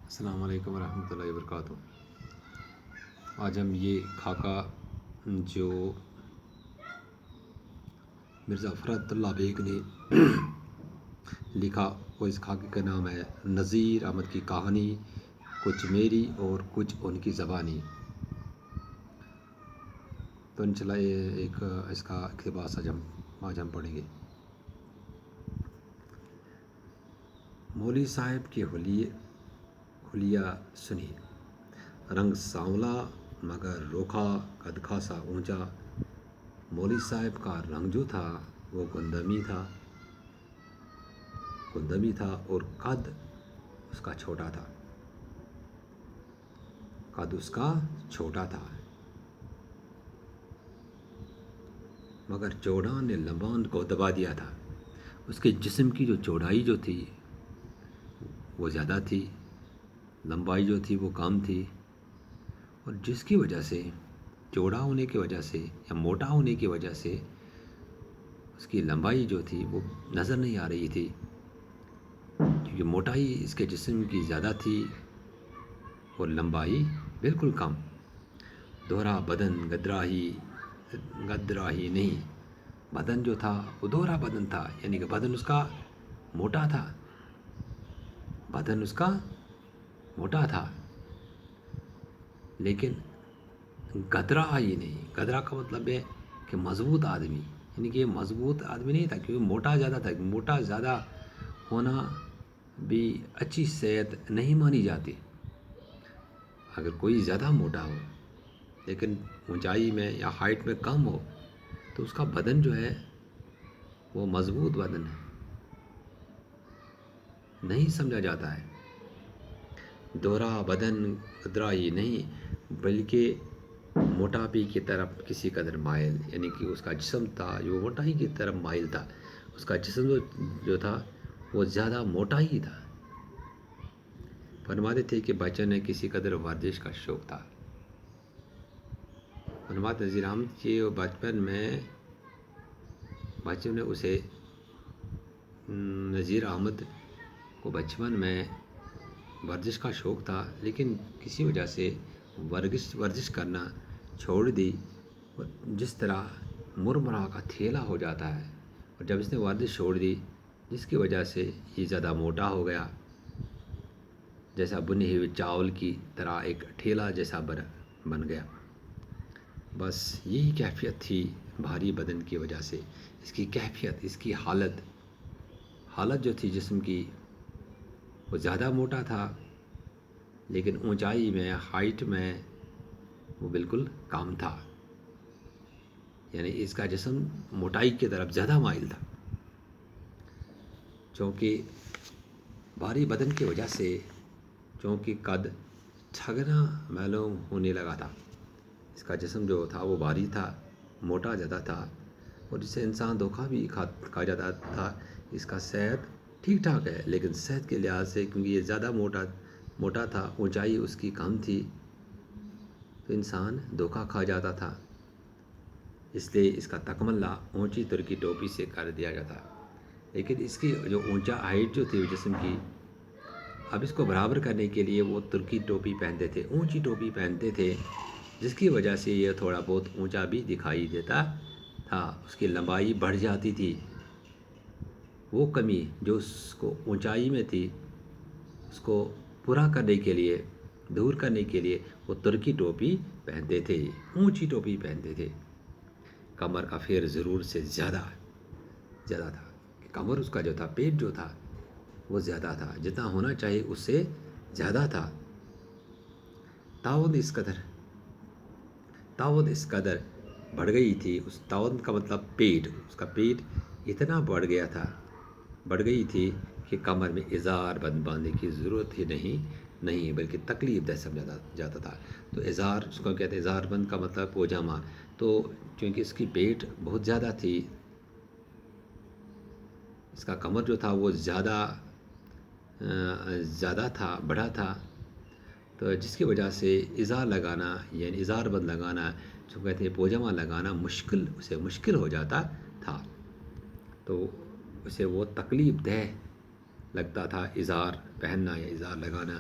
السلام علیکم ورحمۃ اللہ وبرکاتہ۔ آج ہم یہ خاکہ جو مرزا فرحت اللہ بیگ نے لکھا، وہ اس خاکے کا نام ہے نذیر احمد کی کہانی، کچھ میری اور کچھ ان کی زبانی۔ تو انشاءاللہ ایک اس کا اقتباس آج ہم پڑھیں گے۔ مولوی صاحب کے حلیہ سنی، رنگ سانولا مگر روکھا، قد خاصا اونچا۔ مولوی صاحب کا رنگ جو تھا وہ گندمی تھا اور قد اس کا چھوٹا تھا، مگر چوڑان نے لمبان کو دبا دیا تھا۔ اس کے جسم کی جو چوڑائی جو تھی وہ زیادہ تھی، لمبائی جو تھی وہ کم تھی، اور جس کی وجہ سے چوڑا ہونے کی وجہ سے یا موٹا ہونے کی وجہ سے اس کی لمبائی جو تھی وہ نظر نہیں آ رہی تھی، کیونکہ موٹائی اس کے جسم کی زیادہ تھی اور لمبائی بالکل کم۔ دوہرا بدن گدراہی نہیں، بدن جو تھا وہ دوہرا بدن تھا، یعنی کہ بدن اس کا موٹا تھا لیکن گدرا ہی نہیں۔ گدرا کا مطلب ہے کہ مضبوط آدمی، یعنی کہ مضبوط آدمی نہیں تھا، کیونکہ موٹا زیادہ تھا۔ موٹا زیادہ ہونا بھی اچھی صحت نہیں مانی جاتی۔ اگر کوئی زیادہ موٹا ہو لیکن اونچائی میں یا ہائٹ میں کم ہو تو اس کا بدن جو ہے وہ مضبوط بدن نہیں سمجھا جاتا ہے۔ دوہرا بدن گدراہی نہیں بلکہ موٹاپی کی طرف کسی قدر مائل، یعنی کہ اس کا جسم تھا جو موٹائی کی طرف مائل تھا۔ اس کا جسم جو تھا وہ زیادہ موٹا ہی تھا۔ فرماتے تھے کہ بچے نے کسی قدر ورزش کا شوق تھا۔ فرماتے نذیر احمد کے نذیر احمد کو بچپن میں ورزش کا شوق تھا، لیکن کسی وجہ سے ورزش کرنا چھوڑ دی، جس طرح مرمرا کا تھیلا ہو جاتا ہے، اور جب اس نے ورزش چھوڑ دی جس کی وجہ سے یہ زیادہ موٹا ہو گیا، جیسا بنے ہوئے چاول کی طرح ایک ٹھیلا جیسا بن گیا۔ بس یہی کیفیت تھی بھاری بدن کی وجہ سے۔ اس کی کیفیت، اس کی حالت جو تھی جسم کی، وہ زیادہ موٹا تھا لیکن اونچائی میں، ہائٹ میں وہ بالکل کم تھا، یعنی اس کا جسم موٹائی کی طرف زیادہ مائل تھا۔ چونکہ بھاری بدن کی وجہ سے قد ٹھگنا معلوم ہونے لگا تھا۔ اس کا جسم جو تھا وہ بھاری تھا، موٹا زیادہ تھا، اور جس سے انسان دھوکہ بھی کھا جاتا تھا۔ اس کا صحت ٹھیک ٹھاک ہے، لیکن صحت کے لحاظ سے کیونکہ یہ زیادہ موٹا تھا، اونچائی اس کی کم تھی، تو انسان دھوکہ کھا جاتا تھا۔ اس لیے اس کا تکملہ اونچی ترکی ٹوپی سے کر دیا جاتا۔ لیکن اس کی جو اونچا ہائٹ جو تھی جسم کی، اب اس کو برابر کرنے کے لیے وہ ترکی ٹوپی پہنتے تھے، اونچی ٹوپی پہنتے تھے، جس کی وجہ سے یہ تھوڑا بہت اونچا بھی دکھائی دیتا تھا۔ اس کی لمبائی بڑھ جاتی تھی۔ وہ کمی جو اس کو اونچائی میں تھی اس کو پورا کرنے کے لیے، دور کرنے کے لیے وہ ترکی ٹوپی پہنتے تھے، اونچی ٹوپی پہنتے تھے۔ کمر کا پھیر ضرور سے زیادہ تھا، کمر اس کا جو تھا، پیٹ جو تھا وہ زیادہ تھا، جتنا ہونا چاہیے اس سے زیادہ تھا۔ طاوت اس قدر بڑھ گئی تھی، اس طاوت کا مطلب پیٹ، اس کا پیٹ اتنا بڑھ گئی تھی کہ کمر میں ازار بند باندھنے کی ضرورت ہی نہیں بلکہ تکلیف دہ سمجھا جاتا تھا۔ تو ازار، اس کو کہتے ہیں ازار بند کا مطلب پوجامہ۔ تو چونکہ اس کی پیٹ بہت زیادہ تھی، اس کا کمر جو تھا وہ زیادہ تھا، بڑا تھا، تو جس کی وجہ سے ازار لگانا، یعنی ازار بند لگانا، جو کہتے ہیں پوجامہ لگانا، مشکل ہو جاتا تھا۔ تو اسے وہ تکلیف دہ لگتا تھا ازار پہننا یا ازار لگانا۔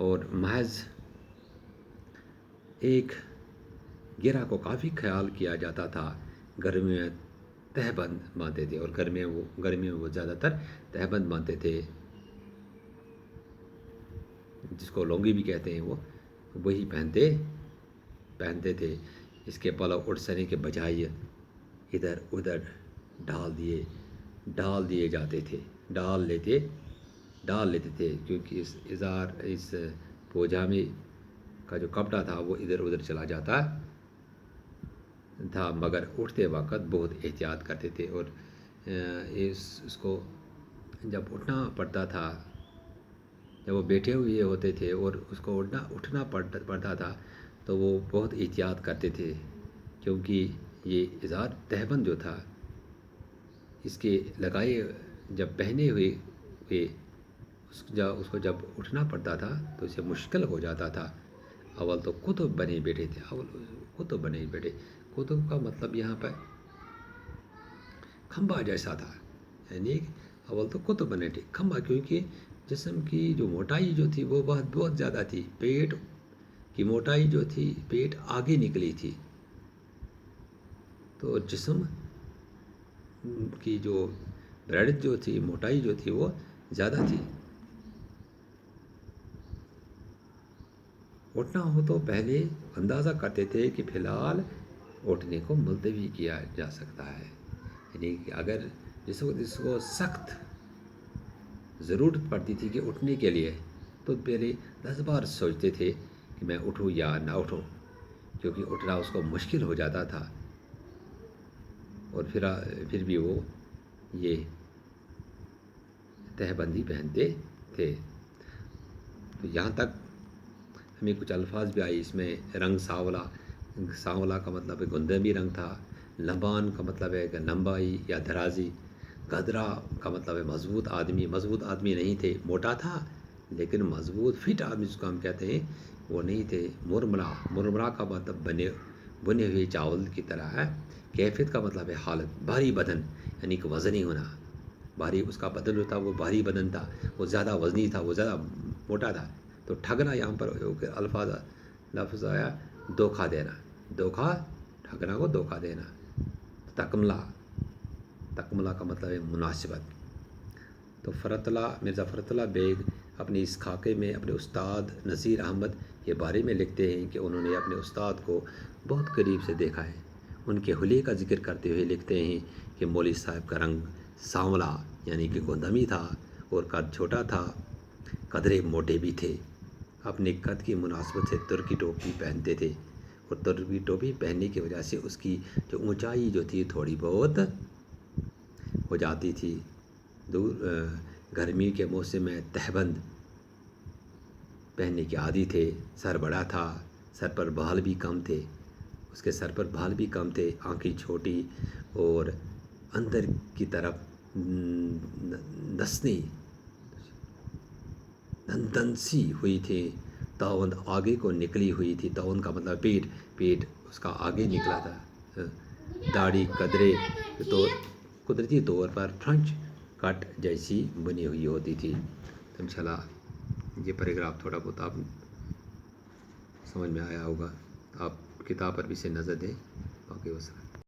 اور محض ایک گرہ کو کافی خیال کیا جاتا تھا. گرمیوں میں تہبند باندھتے تھے، اور گرمیوں میں وہ زیادہ تر تہبند باندھتے تھے، جس کو لونگی بھی کہتے ہیں. وہ وہی پہنتے تھے. اس کے پلو اٹھ سنے کے بجائے ادھر ادھر ڈال دیے جاتے تھے، ڈال لیتے تھے، کیونکہ اس پوجامی کا جو کپڑا تھا وہ ادھر ادھر چلا جاتا تھا. مگر اٹھتے وقت بہت احتیاط کرتے تھے، اور اس کو جب اٹھنا پڑتا تھا، جب وہ بیٹھے ہوئے ہوتے تھے اور اس کو اٹھنا پڑتا تھا تو وہ بہت احتیاط کرتے تھے، کیونکہ یہ ازار تہبند جو تھا اس کے لگائے جب پہنے ہوئے اس کو جب اٹھنا پڑتا تھا تو اسے مشکل ہو جاتا تھا. اول تو کتب بنے بیٹھے تھے، کتب کا مطلب یہاں پر کھمبا جیسا تھا، یعنی اول تو کتب بنے تھے کھمبا، کیونکہ جسم کی جو موٹائی جو تھی وہ بہت زیادہ تھی. پیٹ کی موٹائی جو تھی، پیٹ آگے نکلی تھی، تو جسم کی جو بریڈ جو تھی، موٹائی جو تھی وہ زیادہ تھی. اٹھنا ہو تو پہلے اندازہ کرتے تھے کہ فی الحال اٹھنے کو ملتوی کیا جا سکتا ہے، یعنی کہ اگر جس کو سخت ضرورت پڑتی تھی کہ اٹھنے کے لیے، تو پہلے 10 بار سوچتے تھے کہ میں اٹھوں یا نہ اٹھوں، کیونکہ اٹھنا اس کو مشکل ہو جاتا تھا. اور پھر بھی وہ یہ تہبندی پہنتے تھے. تو یہاں تک ہمیں کچھ الفاظ بھی آئی اس میں. رنگ سانولا کا مطلب ہے گندمی رنگ تھا. لمبان کا مطلب ہے کہ لمبائی یا درازی. گدرا کا مطلب ہے مضبوط آدمی نہیں تھے، موٹا تھا لیکن مضبوط فٹ آدمی جس کو ہم کہتے ہیں وہ نہیں تھے. مرمرا کا مطلب بنے ہوئے چاول کی طرح ہے. کیفیت کا مطلب ہے حالت، بھاری بدن، یعنی کہ وزنی ہونا. اس کا بدن جو تھا وہ بھاری بدن تھا، وہ زیادہ وزنی تھا، وہ زیادہ موٹا تھا. تو ٹھگنا یہاں پر لفظ آیا دھوکہ دینا، ٹھگنا کو دھوکہ دینا. تکملہ کا مطلب ہے مناسبت. تو مرزا فرت اللہ بیگ اپنی اس خاکے میں اپنے استاد نذیر احمد کے بارے میں لکھتے ہیں کہ انہوں نے اپنے استاد کو بہت قریب سے دیکھا ہے. ان کے حلیے کا ذکر کرتے ہوئے لکھتے ہیں کہ مولوی صاحب کا رنگ سانولا یعنی کہ گندمی تھا، اور قد چھوٹا تھا، قدرے موٹے بھی تھے. اپنے قد کی مناسبت سے ترکی ٹوپی پہنتے تھے، اور ترکی ٹوپی پہننے کی وجہ سے اس کی جو اونچائی جو تھی تھوڑی بہت ہو جاتی تھی. گرمی کے موسم میں تہبند پہننے کے عادی تھے. سر بڑا تھا، سر پر بال بھی کم تھے، آنکھیں چھوٹی اور اندر کی طرف دندنسی ہوئی تھی. تاوند آگے کو نکلی ہوئی تھی. تاوند کا مطلب پیٹ اس کا آگے نکلا تھا. داڑھی قدرتی طور پر فرنچ کٹ جیسی بنی ہوئی ہوتی تھی. تو انشاءاللہ یہ پیراگراف تھوڑا بہت آپ سمجھ میں آیا ہوگا. آپ کتاب پر بھی سے نظر دیں. باقی